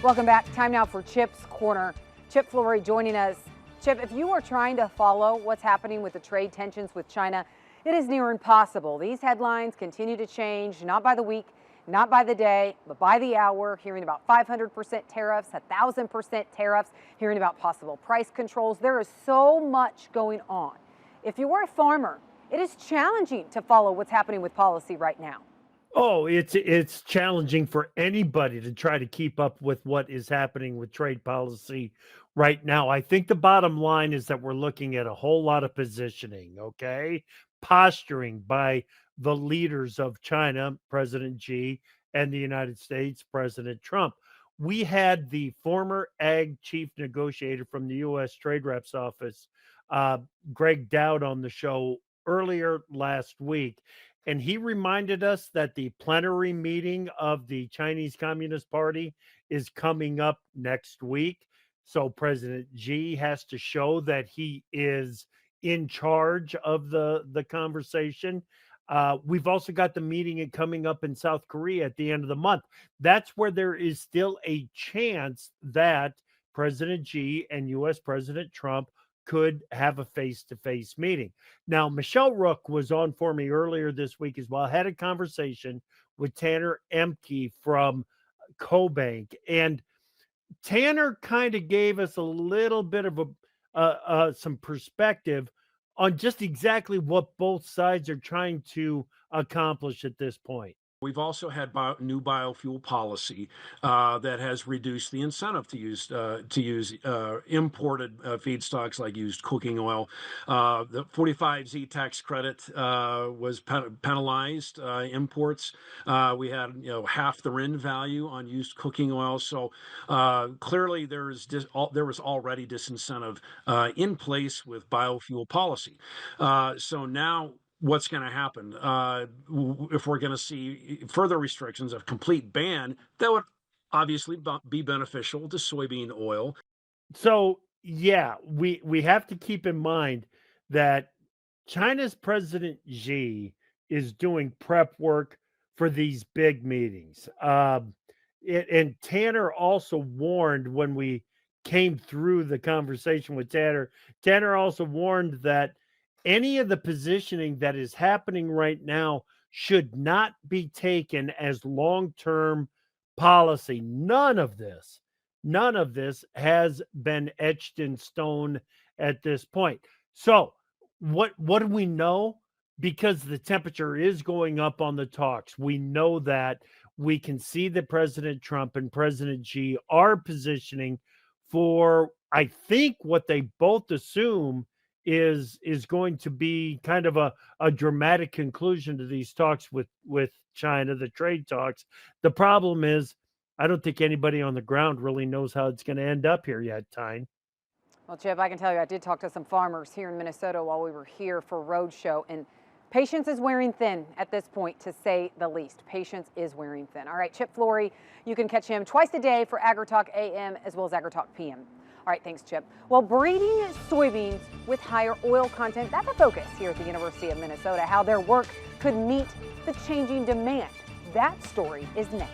Welcome back. Time now for Chip's Corner. Chip Flory joining us. Chip, if you are trying to follow what's happening with the trade tensions with China, it is near impossible. These headlines continue to change, not by the week, not by the day, but by the hour. Hearing about 500% tariffs, 1,000% tariffs, hearing about possible price controls. There is so much going on. If you are a farmer, it is challenging to follow what's happening with policy right now. Oh, it's challenging for anybody to try to keep up with what is happening with trade policy right now. I think the bottom line is that we're looking at a whole lot of positioning, okay? Posturing by the leaders of China, President Xi, and the United States, President Trump. We had the former ag chief negotiator from the U.S. Trade Reps Office, uh, Greg Dowd, on the show earlier last week, and he reminded us that the plenary meeting of the Chinese Communist Party is coming up next week. So President Xi has to show that he is in charge of the conversation. We've also got the meeting coming up in South Korea at the end of the month. That's where there is still a chance that President Xi and U.S. President Trump could have a face-to-face meeting. Now, Michelle Rook was on for me earlier this week as well. I had a conversation with Tanner Emke from CoBank, and Tanner kind of gave us a little bit of some perspective on just exactly what both sides are trying to accomplish at this point. We've also had new biofuel policy that has reduced the incentive to use imported feedstocks like used cooking oil. The 45Z tax credit was penalized imports. We had half the RIN value on used cooking oil. So clearly there was already disincentive in place with biofuel policy. So now what's going to happen if we're going to see further restrictions of complete ban that would obviously be beneficial to soybean oil. So, yeah, we have to keep in mind that China's President Xi is doing prep work for these big meetings. And Tanner also warned when we came through the conversation with Tanner. Tanner also warned that any of the positioning that is happening right now should not be taken as long-term policy. None of this has been etched in stone at this point. So, what do we know? Because the temperature is going up on the talks. We know that we can see that President Trump and President Xi are positioning for, I think, what they both assume is going to be kind of a dramatic conclusion to these talks with China, the trade talks. The problem is, I don't think anybody on the ground really knows how it's going to end up here yet, Tyne. Well, Chip, I can tell you, I did talk to some farmers here in Minnesota while we were here for Roadshow, and patience is wearing thin at this point, to say the least. Patience is wearing thin. All right, Chip Flory, you can catch him twice a day for AgriTalk AM as well as AgriTalk PM. All right, thanks, Chip. Well, breeding soybeans with higher oil content, that's a focus here at the University of Minnesota, how their work could meet the changing demand. That story is next.